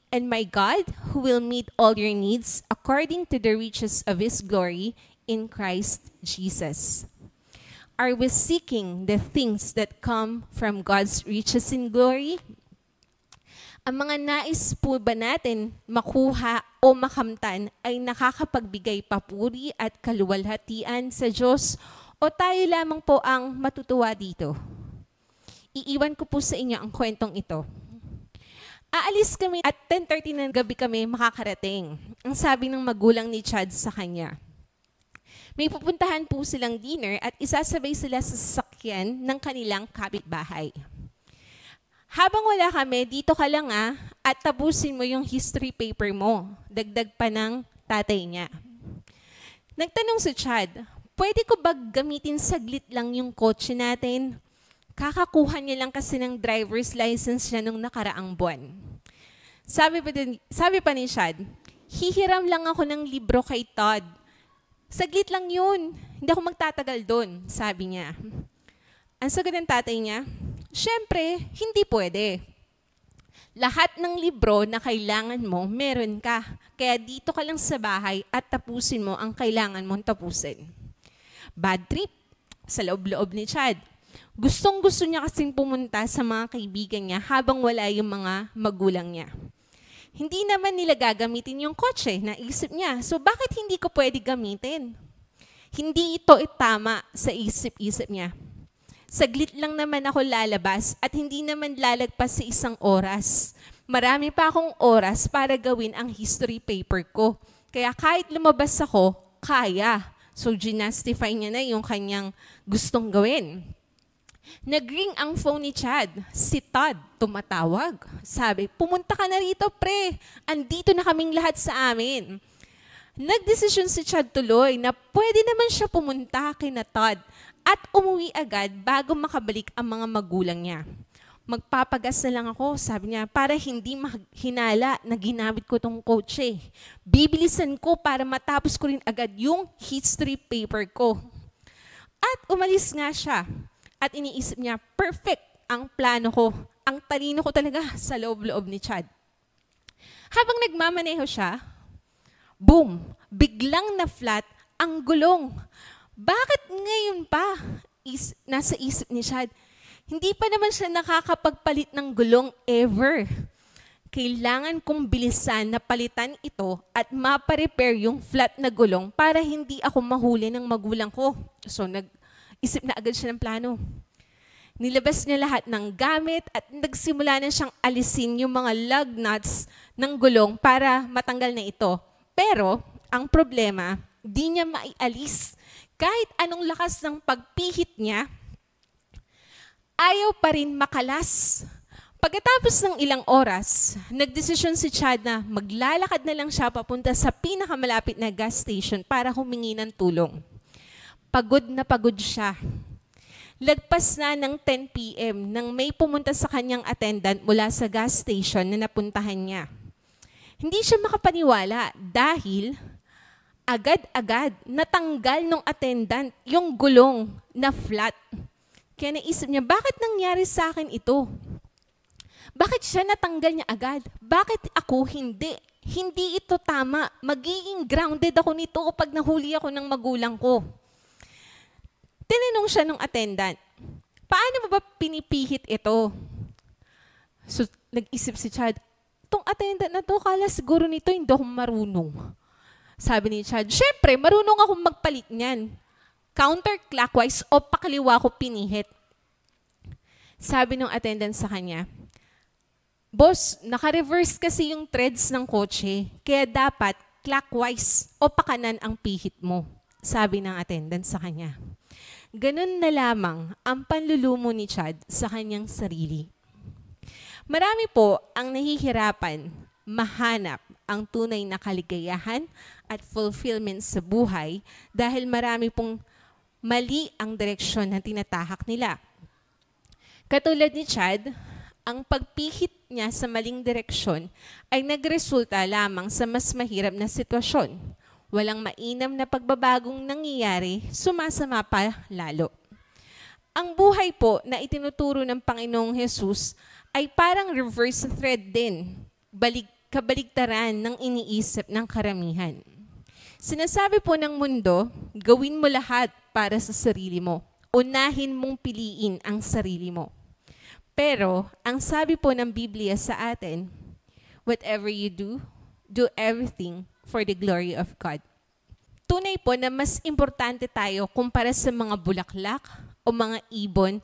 And my God, who will meet all your needs according to the riches of His glory in Christ Jesus. Are we seeking the things that come from God's riches in glory? Ang mga nais po ba natin makuha o makamtan ay nakakapagbigay papuri at kaluwalhatian sa Diyos o tayo lamang po ang matutuwa dito? Iiwan ko po sa inyo ang kwentong ito. Aalis kami at 10:30 ng gabi kami makakarating. Ang sabi ng magulang ni Chad sa kanya, may pupuntahan po silang dinner at isasabay sila sa sasakyan ng kanilang kapitbahay. Habang wala kami, dito ka lang at tapusin mo yung history paper mo. Dagdag pa ng tatay niya. Nagtanong si Chad, pwede ko ba gamitin saglit lang yung kotse natin? Kakakuha niya lang kasi ng driver's license niya nung nakaraang buwan. Sabi pa ni Chad, hihiram lang ako ng libro kay Todd. Saglit lang yun. Hindi ako magtatagal doon, sabi niya. Ang sagot ng tatay niya, syempre, hindi pwede. Lahat ng libro na kailangan mo, meron ka. Kaya dito ka lang sa bahay at tapusin mo ang kailangan mong tapusin. Bad trip sa loob-loob ni Chad. Gustong-gusto niya kasing pumunta sa mga kaibigan niya habang wala yung mga magulang niya. Hindi naman nila gagamitin yung kotse, naisip niya. So bakit hindi ko pwede gamitin? Hindi ito tama sa isip-isip niya. Saglit lang naman ako lalabas at hindi naman lalagpas sa 1 oras. Marami pa akong oras para gawin ang history paper ko. Kaya kahit lumabas ako, kaya. So ginastify niya na yung kanyang gustong gawin. Nag-ring ang phone ni Chad. Si Todd tumatawag. Sabi, pumunta ka na rito, pre. Andito na kaming lahat sa amin. Nagdesisyon si Chad tuloy na pwede naman siya pumunta kina Todd at umuwi agad bago makabalik ang mga magulang niya. Magpapagas na lang ako, sabi niya, para hindi hinala na ginamit ko tong kotse. Bibilisan ko para matapos ko rin agad yung history paper ko. At umalis nga siya. At iniisip niya, perfect ang plano ko. Ang talino ko talaga sa loob-loob ni Chad. Habang nagmamaneho siya, boom! Biglang na-flat ang gulong. Bakit ngayon pa? Nasa isip ni Chad. Hindi pa naman siya nakakapagpalit ng gulong ever. Kailangan kong bilisan na palitan ito at maparepair yung flat na gulong para hindi ako mahuli ng magulang ko. So nag-isip na agad siya ng plano. Nilabas niya lahat ng gamit at nagsimula na siyang alisin yung mga lug nuts ng gulong para matanggal na ito. Pero, ang problema, di niya maialis. Kahit anong lakas ng pagpihit niya, ayaw pa rin makalas. Pagkatapos ng ilang oras, nagdesisyon si Chad na maglalakad na lang siya papunta sa pinakamalapit na gas station para humingi ng tulong. Pagod na pagod siya. Lagpas na ng 10 p.m. nang may pumunta sa kanyang attendant mula sa gas station na napuntahan niya. Hindi siya makapaniwala dahil agad-agad natanggal ng attendant yung gulong na flat. Kaya naisip niya, bakit nangyari sa akin ito? Bakit siya natanggal niya agad? Bakit ako hindi? Hindi ito tama. Magiging grounded ako nito kapag nahuli ako ng magulang ko. Tinanong siya ng attendant, paano mo ba pinipihit ito? So, nag-isip si Chad, itong attendant na to, kala siguro nito hindi ako marunong. Sabi ni Chad, syempre, marunong akong magpalit niyan. Counterclockwise o pakaliwa ko pinihit. Sabi ng attendant sa kanya, Boss, naka-reverse kasi yung threads ng kotse, kaya dapat clockwise o pakanan ang pihit mo, sabi ng attendant sa kanya. Ganun na lamang ang panlulumo ni Chad sa kanyang sarili. Marami po ang nahihirapan mahanap ang tunay na kaligayahan at fulfillment sa buhay dahil marami pong mali ang direksyon na tinatahak nila. Katulad ni Chad, ang pagpihit niya sa maling direksyon ay nagresulta lamang sa mas mahirap na sitwasyon. Walang mainam na pagbabagong nangyayari, sumasama pa lalo. Ang buhay po na itinuturo ng Panginoong Hesus ay parang reverse thread din, kabaligtaran ng iniisip ng karamihan. Sinasabi po ng mundo, gawin mo lahat para sa sarili mo. Unahin mong piliin ang sarili mo. Pero, ang sabi po ng Biblia sa atin, whatever you do, do everything for the glory of God. Tunay po na mas importante tayo kumpara sa mga bulaklak o mga ibon,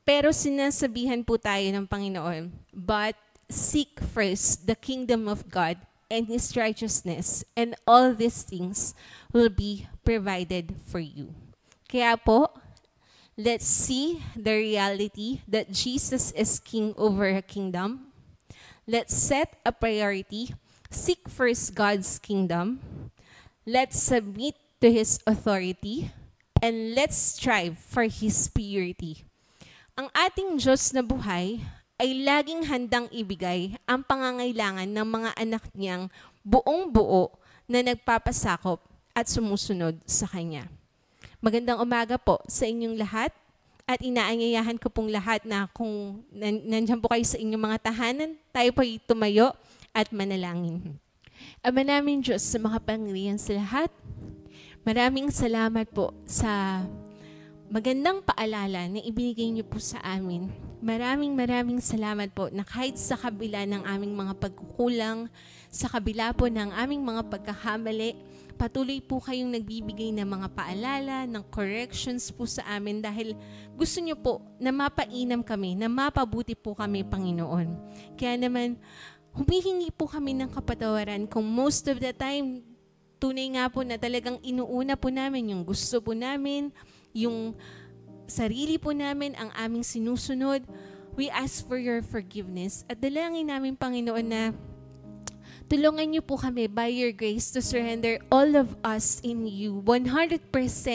pero sinasabihan po tayo ng Panginoon, but seek first the kingdom of God and His righteousness, and all these things will be provided for you. Kaya po, let's see the reality that Jesus is King over a kingdom. Let's set a priority. Seek first God's kingdom. Let's submit to His authority. And let's strive for His purity. Ang ating Diyos na buhay ay laging handang ibigay ang pangangailangan ng mga anak niyang buong-buo na nagpapasakop at sumusunod sa Kanya. Magandang umaga po sa inyong lahat at inaanyayahan ko pong lahat na kung nandiyan po kayo sa inyong mga tahanan, tayo po ay tumayo at manalangin. Ama namin Diyos sa makapangyarihan sa lahat, maraming salamat po sa magandang paalala na ibinigay niyo po sa amin. Maraming salamat po na kahit sa kabila ng aming mga pagkukulang, sa kabila po ng aming mga pagkakamali, patuloy po kayong nagbibigay ng mga paalala, ng corrections po sa amin dahil gusto niyo po na mapainam kami, na mapabuti po kami, Panginoon. Kaya naman, humihingi po kami ng kapatawaran kung most of the time, tunay nga po na talagang inuuna po namin yung gusto po namin, yung sarili po namin ang aming sinusunod. We ask for your forgiveness at dalangin namin, Panginoon, na tulungan niyo po kami by your grace to surrender all of us in you. 100%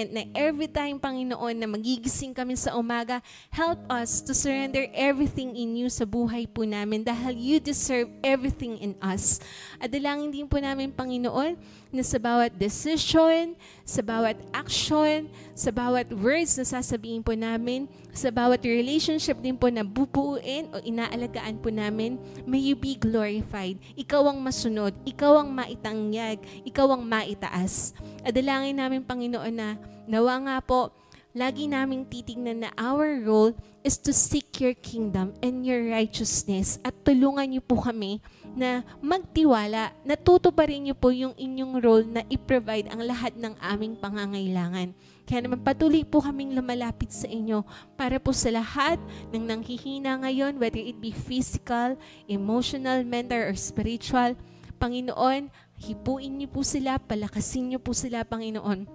na every time, Panginoon, na magigising kami sa umaga, help us to surrender everything in you sa buhay po namin dahil you deserve everything in us. At dalangin din po namin, Panginoon, na sa bawat decision, sa bawat action, sa bawat words na sasabihin po namin, sa bawat relationship din po na bubuuin o inaalagaan po namin, may you be glorified. Ikaw ang masunod, ikaw ang maitangyag, ikaw ang maitaas. At dalangin namin, Panginoon, na nawa nga po, lagi naming titignan na our role is to seek your kingdom and your righteousness at tulungan niyo po kami na magtiwala, natutuparin niyo po yung inyong role na i-provide ang lahat ng aming pangangailangan. Kaya naman patuloy po kaming lumalapit sa inyo para po sa lahat ng nanghihina ngayon, whether it be physical, emotional, mental, or spiritual. Panginoon, hipuin niyo po sila, palakasin niyo po sila, Panginoon.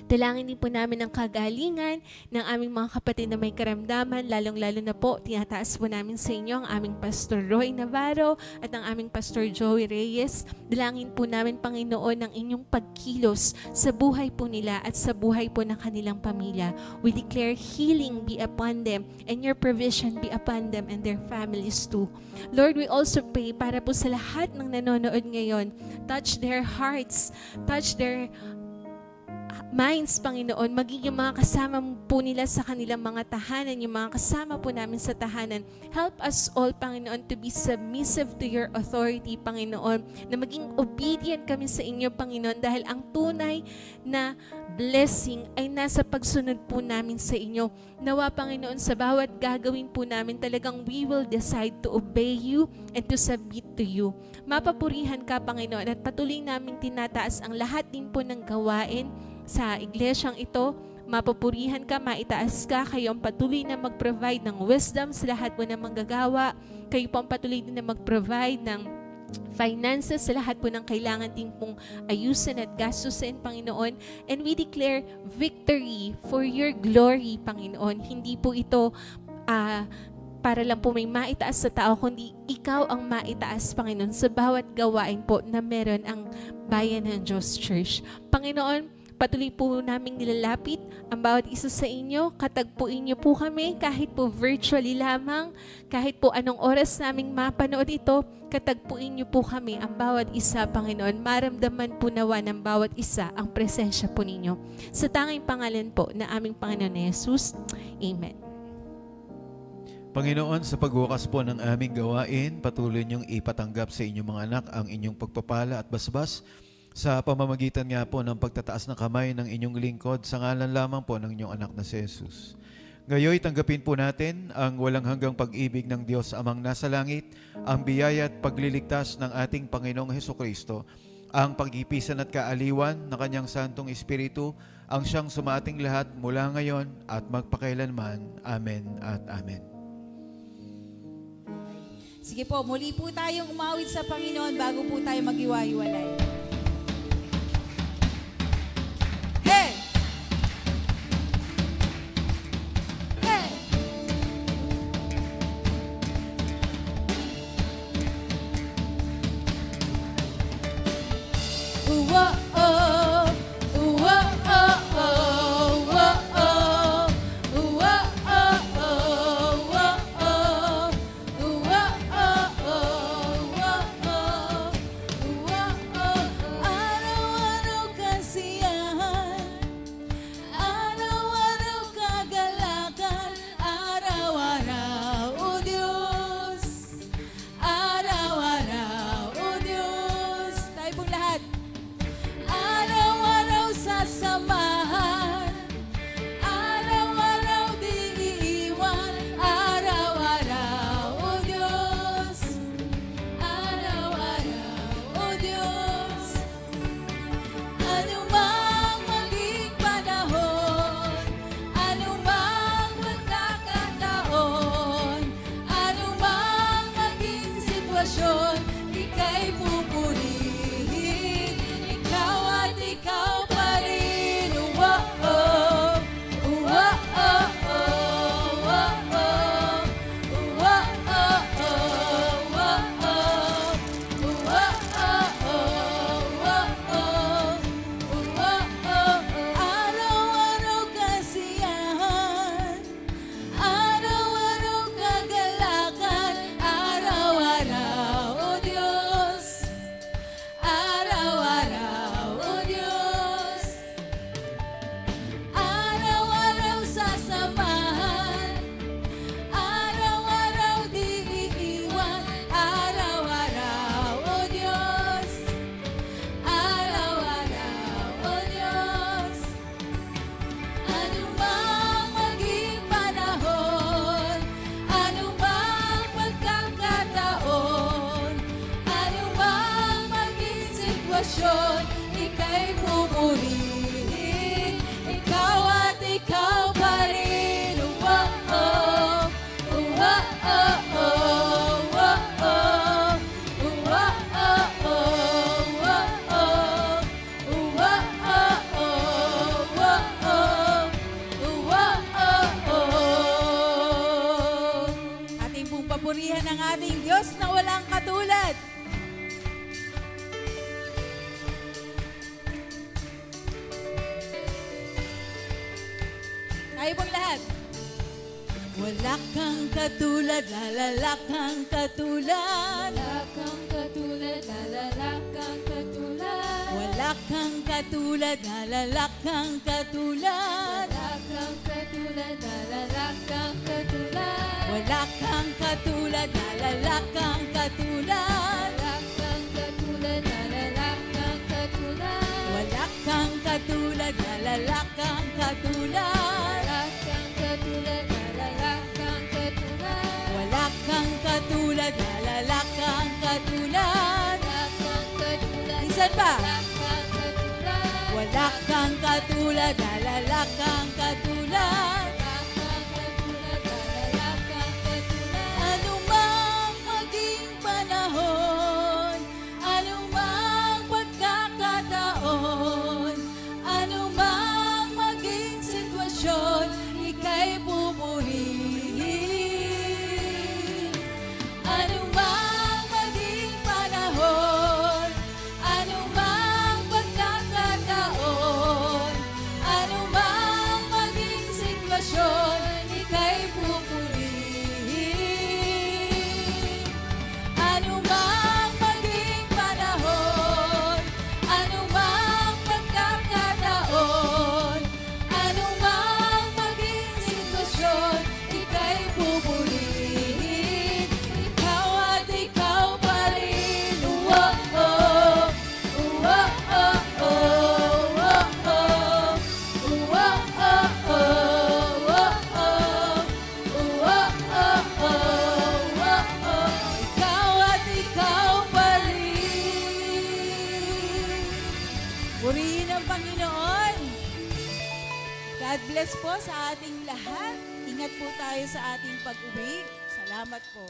Dalangin din po namin ang kagalingan ng aming mga kapatid na may karamdaman, lalong-lalo na po, tinataas po namin sa inyo ang aming Pastor Roy Navarro at ang aming Pastor Joey Reyes. Dalangin po namin, Panginoon, ang inyong pagkilos sa buhay po nila at sa buhay po ng kanilang pamilya. We declare healing be upon them and your provision be upon them and their families too. Lord, we also pray para po sa lahat ng nanonood ngayon, touch their hearts, touch their minds, Panginoon, maging yung mga kasama po nila sa kanilang mga tahanan, yung mga kasama po namin sa tahanan. Help us all, Panginoon, to be submissive to your authority, Panginoon, na maging obedient kami sa inyo, Panginoon, dahil ang tunay na blessing ay nasa pagsunod po namin sa inyo. Nawa, Panginoon, sa bawat gagawin po namin, talagang we will decide to obey you and to submit to you. Mapapurihan ka, Panginoon, at patuloy namin tinataas ang lahat din po ng gawain sa iglesyang ito. Mapupurihan ka, maitaas ka, kayo ang patuloy na mag-provide ng wisdom sa lahat po ng manggagawa. Kayo po ang patuloy din na mag-provide ng finances sa lahat po ng kailangan din pong ayusin at gastusin, Panginoon. And we declare victory for your glory, Panginoon. Hindi po ito para lang po may maitaas sa tao, kundi ikaw ang maitaas, Panginoon, sa bawat gawain po na meron ang Bayan ng Diyos Church. Panginoon, patuloy po naming nilalapit ang bawat isa sa inyo. Katagpuin niyo po kami kahit po virtually lamang, kahit po anong oras naming mapanood ito, katagpuin niyo po kami ang bawat isa, Panginoon. Maramdaman po nawa ng bawat isa ang presensya po ninyo. Sa tanging pangalan po na aming Panginoon na Jesus. Amen. Panginoon, sa pagwakas po ng aming gawain, patuloy niyong ipatanggap sa inyong mga anak ang inyong pagpapala at basbas sa pamamagitan nga po ng pagtataas ng kamay ng inyong lingkod sa ngalan lamang po ng inyong anak na si Jesus. Ngayon, tanggapin po natin ang walang hanggang pag-ibig ng Diyos Amang nasa langit, ang biyaya at pagliligtas ng ating Panginoong Hesukristo, ang pag-ipisan at kaaliwan ng Kanyang Santong Espiritu, ang siyang sumating lahat mula ngayon at magpakailanman. Amen at Amen. Sige po, muli po tayong umawit sa Panginoon bago po tayo mag-iwa-iwalay. Hey! Hey! Uwa-oh! Uwa-oh-oh! Uwa-oh! Uwa-oh-oh! Uwa-oh! Uwa-oh-oh! Uwa-oh! Araw-araw kasiyahan, araw-araw kagalakan, araw-araw, O Diyos, araw-araw, O Diyos. Tayo pong lahat. Araw-araw sasamahan, araw-araw di iiwan, araw-araw, O Diyos, araw-araw, O Diyos. Anumang maging panahon, anumang magkakataon, anumang maging sitwasyon, ika'y pupurihin, ikaw at ikaw pa rin. Uwa-oh, uwa-oh-oh, uwa-oh, uwa-oh-oh, uwa-oh, uwa-oh-oh, uwa-oh, uwa-oh-oh. Araw-araw kasiyahan, araw-araw kagalakan, araw-araw, O Diyos, araw-araw, O Diyos. Araw-araw sasamahan, araw-araw di iiwan, araw-araw, O Diyos, araw-araw, O Diyos. Anumang maging panahon, anumang pagkakataon, anumang maging sitwasyon, ika'y pupurihin, ikaw at ikaw pa rin. Uwa-oh, uwa-oh-oh, uwa-oh, uwa-oh-oh, uwa-oh, uwa-oh-oh, ating Diyos na walang katulad. Tayo pong lahat. Wala kang katulad, lalala kang katulad. Wala kang katulad, lalala kang katulad. Wala kang katulad, lalala kang katulad. Wala kang katulad, lalala kang katulad. Wala kang katulad, lalala kang katulad. Wala kang katulad, lalala kang katulad. Wala kang katulad, lalala kang katulad. Wala kang katulad, lalala kang katulad. Wala kang katulad, lalala kang katulad. Wala kang katulad, Minsan pa. lalala kang katulad. Wala kang katulad, lalala kang katulad. Wala kang katulad, lalala kang katulad. Anumang maging panahon, anumang pagkakataon, anumang maging sitwasyon, ika'y pupurihin. Anumang maging panahon, anumang pagkakataon, anumang maging sitwasyon, ika'y pupurihin. Anumang maging panahon, anumang pagkakataon, anumang maging sitwasyon, ika'y pupurihin. Ikaw at ikaw pa rin. Oh-oh, oh-oh, oh-oh, oh-oh, oh-oh. Ikaw at ikaw pa rin. Purihin ang Panginoon. God bless po sa ating lahat. Ingat po tayo sa ating pag-uwi. Salamat po.